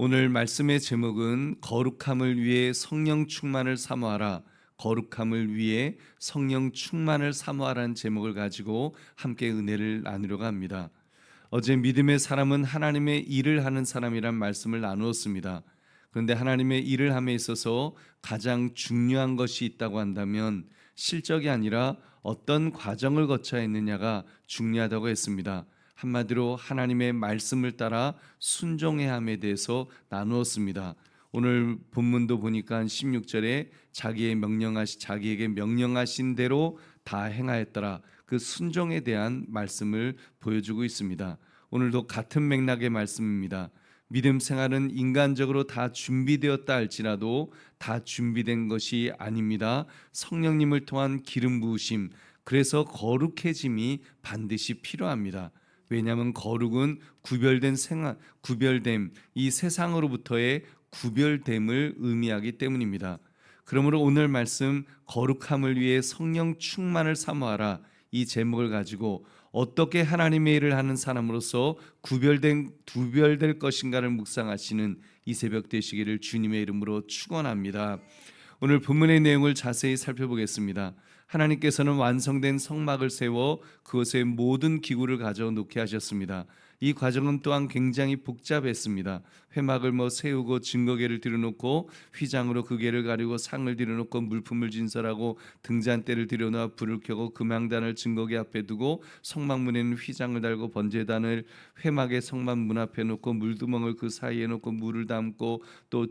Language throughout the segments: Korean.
오늘 말씀의 제목은 거룩함을 위해 성령 충만을 사모하라, 거룩함을 위해 성령 충만을 사모하라는 제목을 가지고 함께 은혜를 나누려고 합니다. 어제 믿음의 사람은 하나님의 일을 하는 사람이란 말씀을 나누었습니다. 그런데 하나님의 일을 함에 있어서 가장 중요한 것이 있다고 한다면 실적이 아니라 어떤 과정을 거쳐야 했느냐가 중요하다고 했습니다. 한마디로 하나님의 말씀을 따라 순종해야 함에 대해서 나누었습니다. 오늘 본문도 보니까 16절에 자기에게 명령하신 대로 다 행하였더라. 그 순종에 대한 말씀을 보여주고 있습니다. 오늘도 같은 맥락의 말씀입니다. 믿음 생활은 인간적으로 다 준비되었다 할지라도 다 준비된 것이 아닙니다. 성령님을 통한 기름 부으심, 그래서 거룩해짐이 반드시 필요합니다. 왜냐하면 거룩은 구별됨, 이 세상으로부터의 구별됨을 의미하기 때문입니다. 그러므로 오늘 말씀 거룩함을 위해 성령 충만을 사모하라, 이 제목을 가지고 어떻게 하나님의 일을 하는 사람으로서 구별될 것인가를 묵상하시는 이 새벽 되시기를 주님의 이름으로 축원합니다. 오늘 본문의 내용을 자세히 살펴보겠습니다. 하나님께서는 완성된 성막을 세워 그것에 모든 기구를 가져 놓게 하셨습니다. 이 과정은 또한 굉장히 복잡했습니다. 회막을 세우고 증거계를 들여놓고 휘장으로 그 계를 가리고 상을 들여놓고 물품을 진설하고 등잔대를 들여놓아 불을 켜고 금향단을 증거계 앞에 두고 성막문에는 휘장을 달고 번제단을 회막의 성막 문 앞에 놓고 물두멍을 그 사이에 놓고 물을 담고 또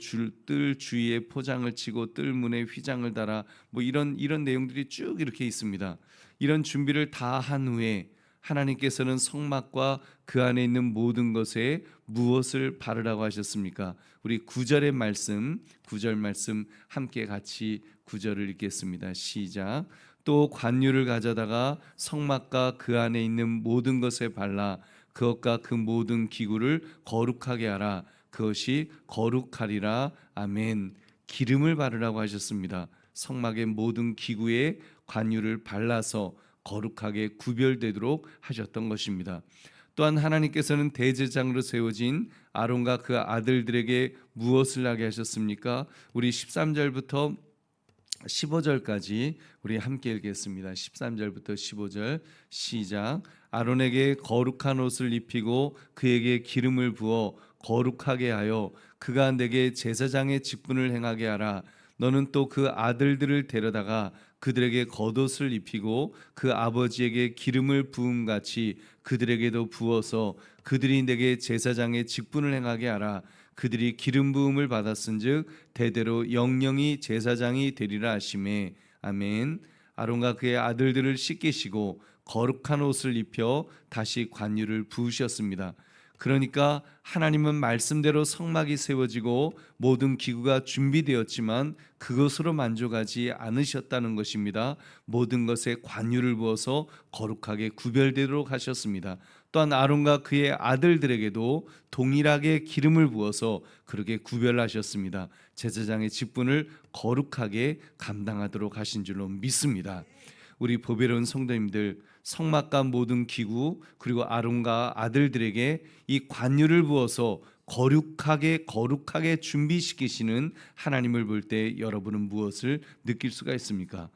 뜰 주위에 포장을 치고 뜰 문에 휘장을 달아 이런 내용들이 쭉 이렇게 있습니다. 이런 준비를 다 한 후에 하나님께서는 성막과 그 안에 있는 모든 것에 무엇을 바르라고 하셨습니까? 우리 9절의 말씀, 9절 말씀 함께 같이 9절을 읽겠습니다. 시작. 또 관유를 가져다가 성막과 그 안에 있는 모든 것에 발라 그것과 그 모든 기구를 거룩하게 하라. 그것이 거룩하리라. 아멘. 기름을 바르라고 하셨습니다. 성막의 모든 기구에 관유를 발라서 거룩하게 구별되도록 하셨던 것입니다. 또한 하나님께서는 대제장으로 세워진 아론과 그 아들들에게 무엇을 하게 하셨습니까? 우리 13절부터 15절까지 우리 함께 읽겠습니다. 13절부터 15절 시작. 아론에게 거룩한 옷을 입히고 그에게 기름을 부어 거룩하게 하여 그가 내게 제사장의 직분을 행하게 하라. 너는 또 그 아들들을 데려다가 그들에게 겉옷을 입히고 그 아버지에게 기름을 부음같이 그들에게도 부어서 그들이 내게 제사장의 직분을 행하게 하라. 그들이 기름 부음을 받았은즉 대대로 영영이 제사장이 되리라 하시매. 아멘. 아론과 그의 아들들을 씻기시고 거룩한 옷을 입혀 다시 관유를 부으셨습니다. 그러니까 하나님은 말씀대로 성막이 세워지고 모든 기구가 준비되었지만 그것으로 만족하지 않으셨다는 것입니다. 모든 것에 관유를 부어서 거룩하게 구별되도록 하셨습니다. 또한 아론과 그의 아들들에게도 동일하게 기름을 부어서 그렇게 구별하셨습니다. 제사장의 직분을 거룩하게 감당하도록 하신 줄로 믿습니다. 우리 보배로운 성도님들, 성막과 모든 기구 그리고 아론과 아들들에게 이 관유를 부어서 거룩하게 준비시키시는 하나님을 볼 때 여러분은 무엇을 느낄 수가 있습니까?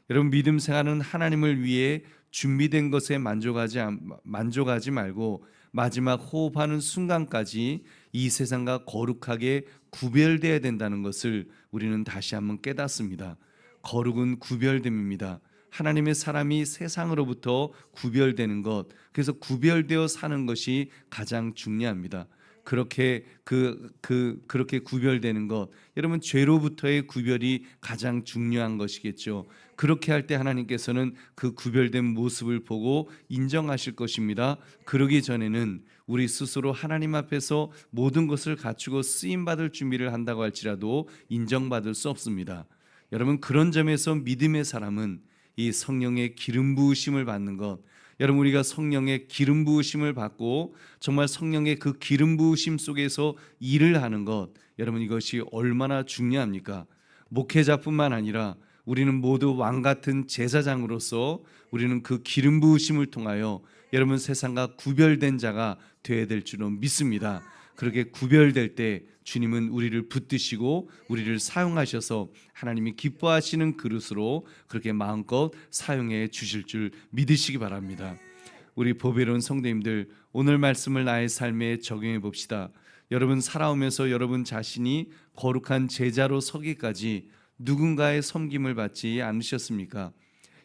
여러분, 믿음 생활은 하나님을 위해 준비된 것에 만족하지 말고 마지막 호흡하는 순간까지 이 세상과 거룩하게 구별되어야 된다는 것을 우리는 다시 한번 깨닫습니다. 거룩은 구별됨입니다. 하나님의 사람이 세상으로부터 구별되는 것, 그래서 구별되어 사는 것이 가장 중요합니다. 그렇게 그렇게 구별되는 것, 여러분, 죄로부터의 구별이 가장 중요한 것이겠죠. 그렇게 할 때 하나님께서는 그 구별된 모습을 보고 인정하실 것입니다. 그러기 전에는 우리 스스로 하나님 앞에서 모든 것을 갖추고 쓰임 받을 준비를 한다고 할지라도 인정받을 수 없습니다. 여러분, 그런 점에서 믿음의 사람은 이 성령의 기름 부으심을 받는 것, 여러분, 우리가 성령의 기름 부으심을 받고 정말 성령의 그 기름 부으심 속에서 일을 하는 것, 여러분, 이것이 얼마나 중요합니까? 목회자뿐만 아니라 우리는 모두 왕 같은 제사장으로서 우리는 그 기름 부으심을 통하여 여러분 세상과 구별된 자가 되어야 될 줄로 믿습니다. 그렇게 구별될 때 주님은 우리를 붙드시고 우리를 사용하셔서 하나님이 기뻐하시는 그릇으로 그렇게 마음껏 사용해 주실 줄 믿으시기 바랍니다. 우리 보배로운 성도님들, 오늘 말씀을 나의 삶에 적용해 봅시다. 여러분 살아오면서 여러분 자신이 거룩한 제자로 서기까지 누군가의 섬김을 받지 않으셨습니까?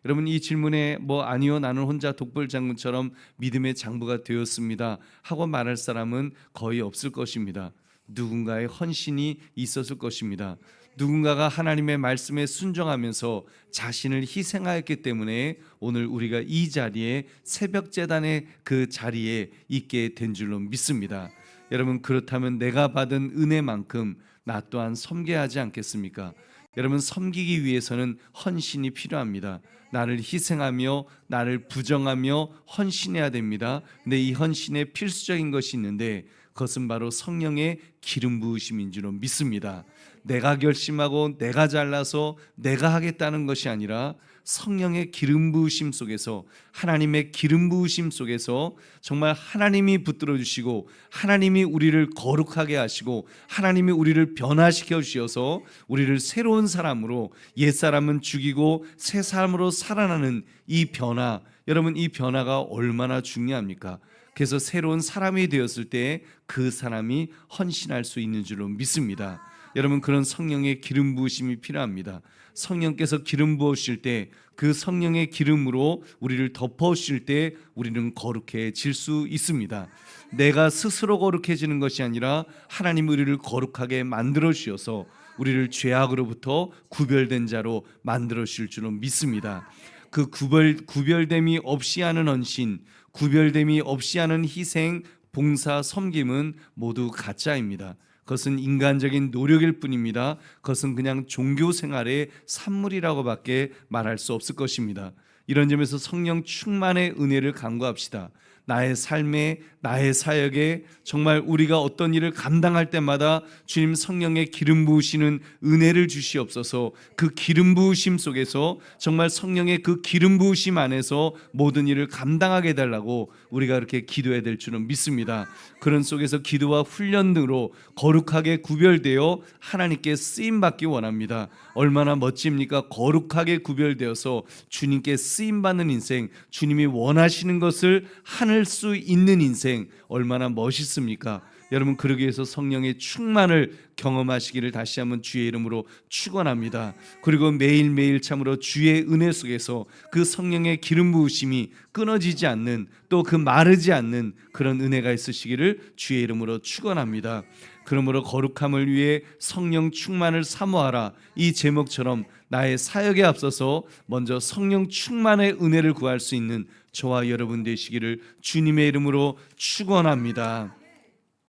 여러분 이 질문에 아니요 나는 혼자 독불장군처럼 믿음의 장부가 되었습니다 하고 말할 사람은 거의 없을 것입니다. 누군가의 헌신이 있었을 것입니다. 누군가가 하나님의 말씀에 순종하면서 자신을 희생하였기 때문에 오늘 우리가 이 자리에 새벽 제단의 그 자리에 있게 된 줄로 믿습니다. 여러분 그렇다면 내가 받은 은혜만큼 나 또한 섬겨야 하지 않겠습니까? 여러분 섬기기 위해서는 헌신이 필요합니다. 나를 희생하며 나를 부정하며 헌신해야 됩니다. 근데 이 헌신에 필수적인 것이 있는데 그것은 바로 성령의 기름 부으심인 줄로 믿습니다. 내가 결심하고 내가 잘나서 내가 하겠다는 것이 아니라 성령의 기름 부으심 속에서, 하나님의 기름 부으심 속에서 정말 하나님이 붙들어 주시고 하나님이 우리를 거룩하게 하시고 하나님이 우리를 변화시켜 주셔서 우리를 새로운 사람으로, 옛사람은 죽이고 새 사람으로 살아나는 이 변화, 여러분 이 변화가 얼마나 중요합니까? 그래서 새로운 사람이 되었을 때 그 사람이 헌신할 수 있는 줄로 믿습니다. 여러분 그런 성령의 기름 부으심이 필요합니다. 성령께서 기름 부으실 때 그 성령의 기름으로 우리를 덮어주실 때 우리는 거룩해질 수 있습니다. 내가 스스로 거룩해지는 것이 아니라 하나님 우리를 거룩하게 만들어 주셔서 우리를 죄악으로부터 구별된 자로 만들어 주실 줄로 믿습니다. 그 구별됨이 없이 하는 헌신, 구별됨이 없이 하는 희생, 봉사, 섬김은 모두 가짜입니다. 그것은 인간적인 노력일 뿐입니다. 그것은 그냥 종교 생활의 산물이라고밖에 말할 수 없을 것입니다. 이런 점에서 성령 충만의 은혜를 간구합시다. 나의 삶에, 나의 사역에 정말 우리가 어떤 일을 감당할 때마다 주님 성령의 기름 부으시는 은혜를 주시옵소서. 그 기름 부으심 속에서 정말 성령의 그 기름 부으심 안에서 모든 일을 감당하게 해달라고 우리가 그렇게 기도해야 될 줄은 믿습니다. 그런 속에서 기도와 훈련 등으로 거룩하게 구별되어 하나님께 쓰임받기 원합니다. 얼마나 멋집니까? 거룩하게 구별되어서 주님께 쓰임받는 인생, 주님이 원하시는 것을 하늘 수 있는 인생, 얼마나 멋있습니까? 여러분 그러기 위해서 성령의 충만을 경험하시기를 다시 한번 주의 이름으로 축원합니다. 그리고 매일매일 참으로 주의 은혜 속에서 그 성령의 기름 부으심이 끊어지지 않는, 또 그 마르지 않는 그런 은혜가 있으시기를 주의 이름으로 축원합니다. 그러므로 거룩함을 위해 성령 충만을 사모하라, 이 제목처럼 나의 사역에 앞서서 먼저 성령 충만의 은혜를 구할 수 있는 저와 여러분 되시기를 주님의 이름으로 축원합니다.